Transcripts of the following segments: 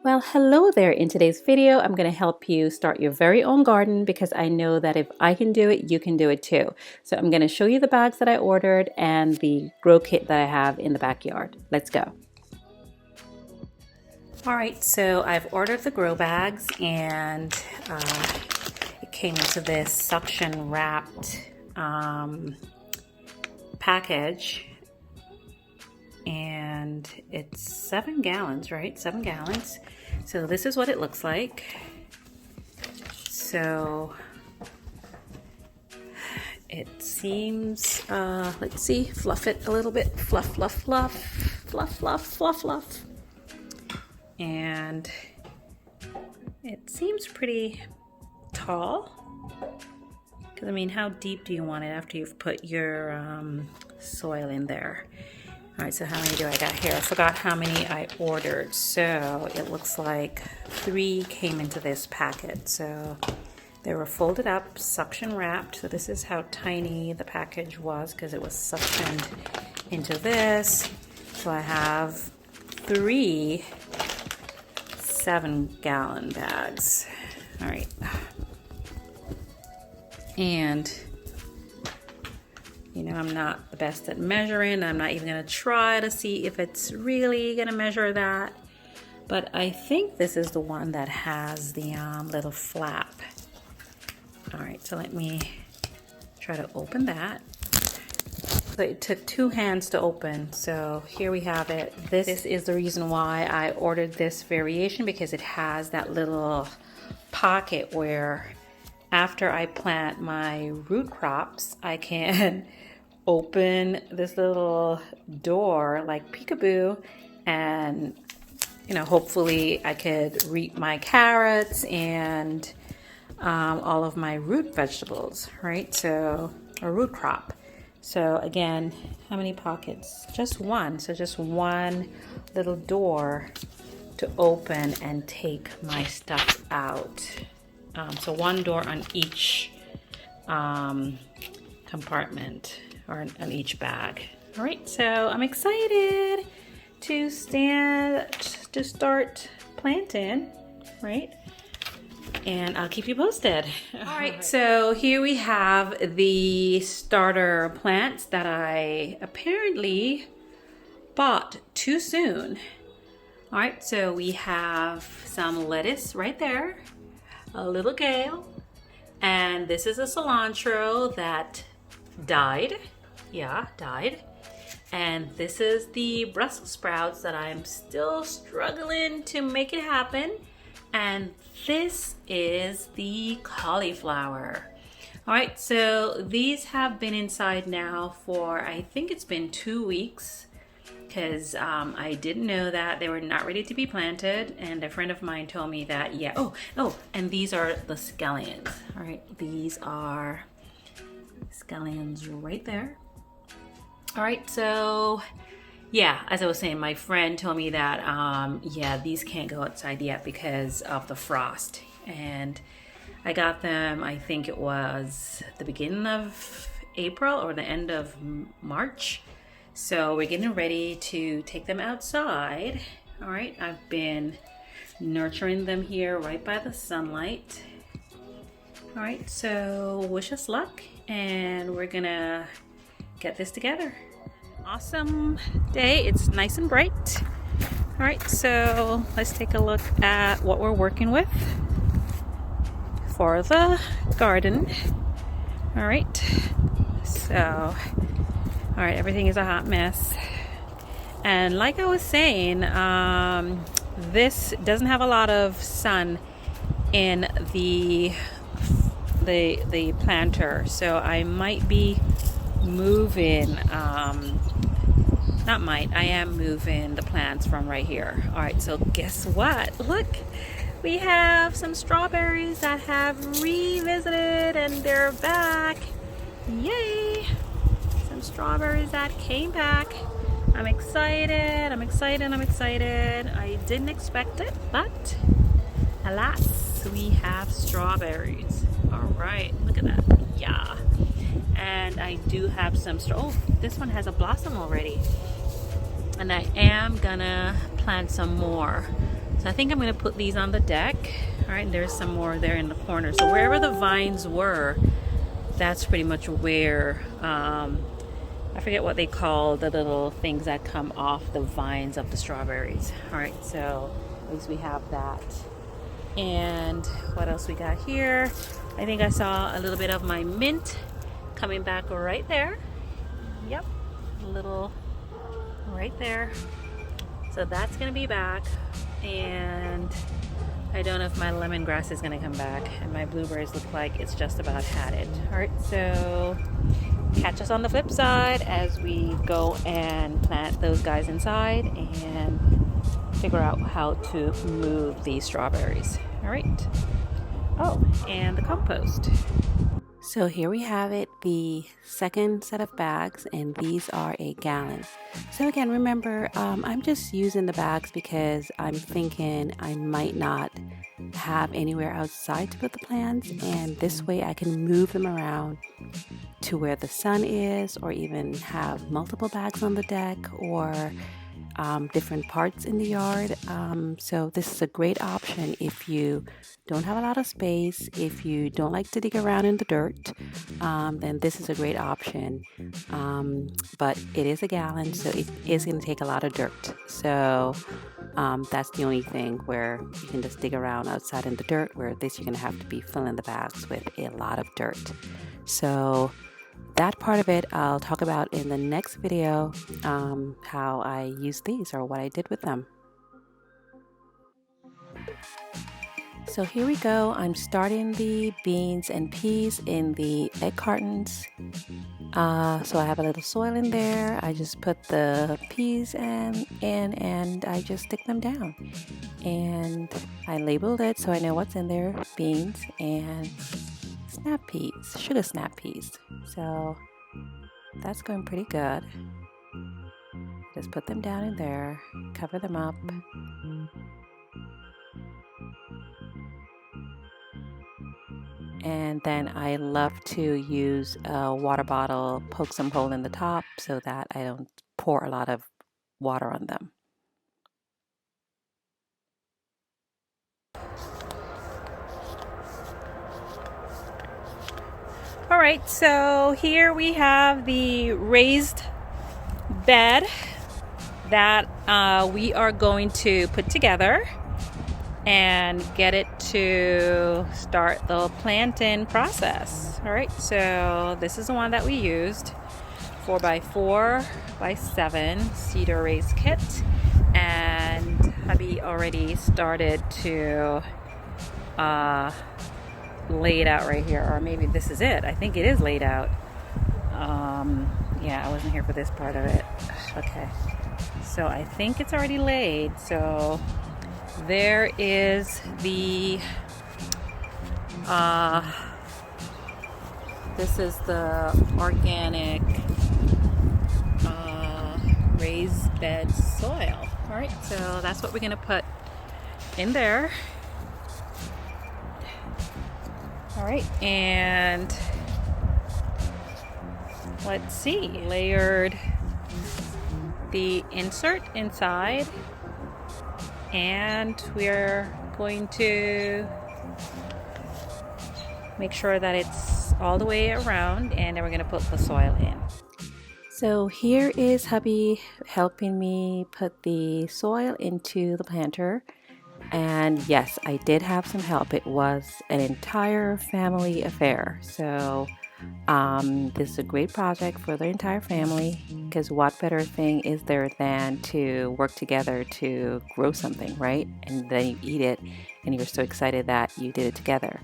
Well, hello there. In today's video, I'm going to help you start your very own garden because I know that if I can do it, you can do it too. So I'm going to show you the bags that I ordered and the grow kit that I have in the backyard. Let's go. All right, so I've ordered the grow bags and it came into this suction wrapped package. And it's 7 gallons, right? 7 gallons. So this is what it looks like. So it seems, let's see, fluff it a little bit. Fluff, fluff, fluff, fluff, fluff, fluff, fluff. And it seems pretty tall. Because I mean, how deep do you want it after you've put your soil in there? All right, so how many do I got here? I forgot how many I ordered. So it looks like 3 came into this packet. So they were folded up, suction wrapped. So this is how tiny the package was because it was suctioned into this. So I have 3 7-gallon bags. All right. And you know, I'm not the best at measuring. I'm not even gonna try to see if it's really gonna measure that. But I think this is the one that has the little flap. All right, so let me try to open that. So it took 2 hands to open. So here we have it. This is the reason why I ordered this variation, because it has that little pocket where after I plant my root crops, I can open this little door like peekaboo, and you know, hopefully I could reap my carrots and all of my root vegetables, right? So a root crop. So again, how many pockets? Just one. So just one little door to open and take my stuff out. So one door on each compartment, or on each bag. All right, so I'm excited to start planting, right? And I'll keep you posted. All right, so here we have the starter plants that I apparently bought too soon. All right, so we have some lettuce right there, a little kale, and this is a cilantro that died. Yeah, died. And this is the Brussels sprouts that I'm still struggling to make it happen. And this is the cauliflower. All right, so these have been inside now for, I think it's been 2 weeks, because I didn't know that they were not ready to be planted, and a friend of mine told me that, yeah. Oh, and these are the scallions. All right, these are scallions right there. All right, so yeah, as I was saying, my friend told me that yeah, these can't go outside yet because of the frost. And I got them, I think it was the beginning of April or the end of March. So we're getting ready to take them outside. All right, I've been nurturing them here right by the sunlight. All right, so wish us luck, and we're gonna get this together. Awesome day, it's nice and bright. All right, so let's take a look at what we're working with for the garden. All right, so all right, everything is a hot mess. And like I was saying, this doesn't have a lot of sun in the planter, so I might be moving, I am moving the plants from right here. All right, so guess what? Look, we have some strawberries that have revisited and they're back. Yay! Some strawberries that came back. I'm excited. I didn't expect it, but alas, we have strawberries. All right, look at that. Yeah. And I do have some oh, this one has a blossom already. And I am gonna plant some more So I think I'm going to put these on the deck. All right, and there's some more there in the corner. So wherever the vines were, that's pretty much where, I forget what they call the little things that come off the vines of the strawberries. All right, so at least we have that. And what else we got here? I think I saw a little bit of my mint coming back right there. Yep, a little right there. So that's gonna be back. And I don't know if my lemongrass is gonna come back, and my blueberries look like it's just about had it. All right, so catch us on the flip side as we go and plant those guys inside and figure out how to move these strawberries. All right. Oh, and the compost. So here we have it, the second set of bags, and these are a gallon. So again, remember, I'm just using the bags because I'm thinking I might not have anywhere outside to put the plants, and this way I can move them around to where the sun is, or even have multiple bags on the deck, or different parts in the yard. So this is a great option if you don't have a lot of space, if you don't like to dig around in the dirt, then this is a great option. But it is a gallon, so it is going to take a lot of dirt. So that's the only thing where you can just dig around outside in the dirt, where this you're going to have to be filling the bags with a lot of dirt. So that part of it I'll talk about in the next video, how I use these or what I did with them. So here we go. I'm starting the beans and peas in the egg cartons. So I have a little soil in there. I just put the peas in and I just stick them down. And I labeled it so I know what's in there. Beans and snap peas, sugar snap peas. So that's going pretty good. Just put them down in there, cover them up. And then I love to use a water bottle, poke some hole in the top so that I don't pour a lot of water on them. All right, so here we have the raised bed that we are going to put together and get it to start the planting process. All right, so this is the one that we used, 4x4x7 cedar raised kit, and hubby already started to lay it out right here, or maybe this is it. I think it is laid out. Yeah, I wasn't here for this part of it. Okay, so I think it's already laid. So there is the this is the organic raised bed soil. All right, so that's what we're gonna put in there. All right, and let's see, layered the insert inside, and we're going to make sure that it's all the way around, and then we're going to put the soil in. So here is hubby helping me put the soil into the planter. And yes, I did have some help. It was an entire family affair. So this is a great project for the entire family, because what better thing is there than to work together to grow something, right? And then you eat it and you're so excited that you did it together.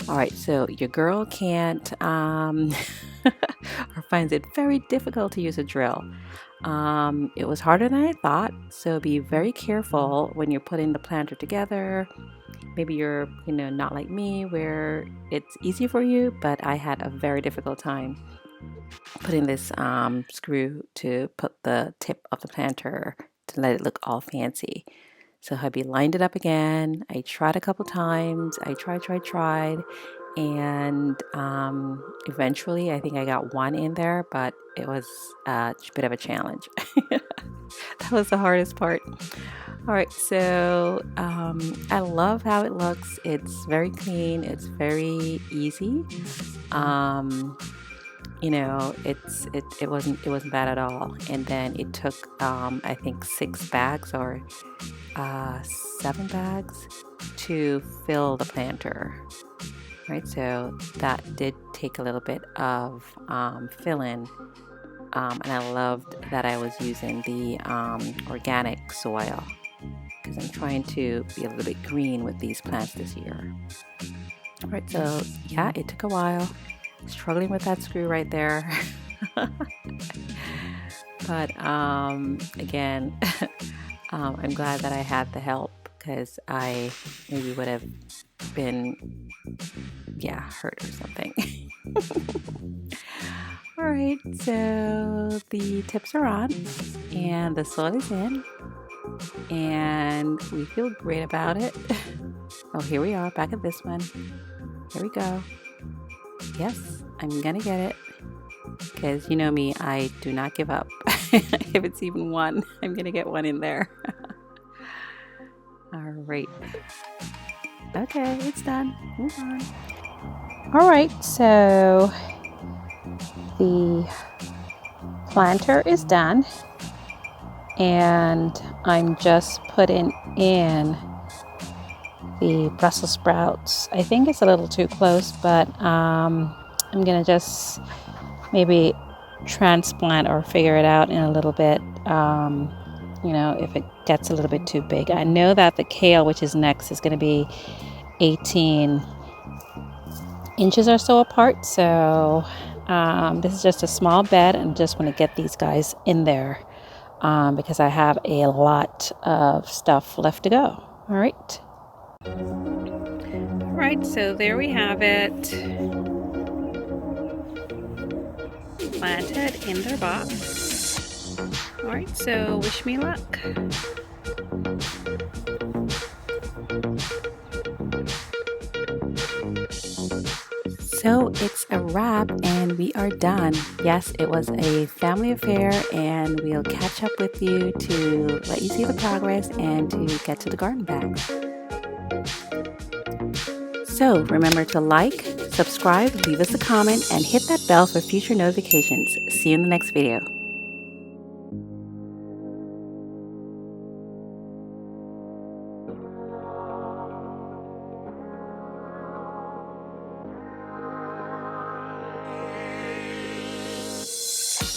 All right, so your girl can't or finds it very difficult to use a drill. It was harder than I thought, so be very careful when you're putting the planter together. Maybe you're, not like me where it's easy for you, but I had a very difficult time putting this screw to put the tip of the planter to let it look all fancy. So hubby lined it up again. I tried a couple times. I tried. And eventually I think I got one in there, but it was a bit of a challenge. That was the hardest part. All right, so I love how it looks. It's very clean. It's very easy. Um, it wasn't bad at all. And then it took I think 6 bags or 7 bags to fill the planter. Right, so that did take a little bit of fill-in, and I loved that I was using the organic soil because I'm trying to be a little bit green with these plants this year. All right, so yeah, it took a while. Struggling with that screw right there. But again, I'm glad that I had the help because I maybe would have been, hurt or something. All right, so the tips are on and the soil is in and we feel great about it. Oh, here we are back at this one. Here we go. Yes, I'm gonna get it because you know me, I do not give up. If it's even one, I'm gonna get one in there. All right. Okay, it's done. Move on. All right, so the planter is done and I'm just putting in the Brussels sprouts. I think it's a little too close, but I'm gonna just maybe transplant or figure it out in a little bit, if it gets a little bit too big. I know that the kale, which is next, is going to be 18 inches or so apart, so this is just a small bed and just want to get these guys in there because I have a lot of stuff left to go. All right. All right, so there we have it. Planted in their box. All right, so wish me luck. So it's a wrap and we are done. Yes, it was a family affair and we'll catch up with you to let you see the progress and to get to the garden bag. So remember to like, subscribe, leave us a comment, and hit that bell for future notifications. See you in the next video.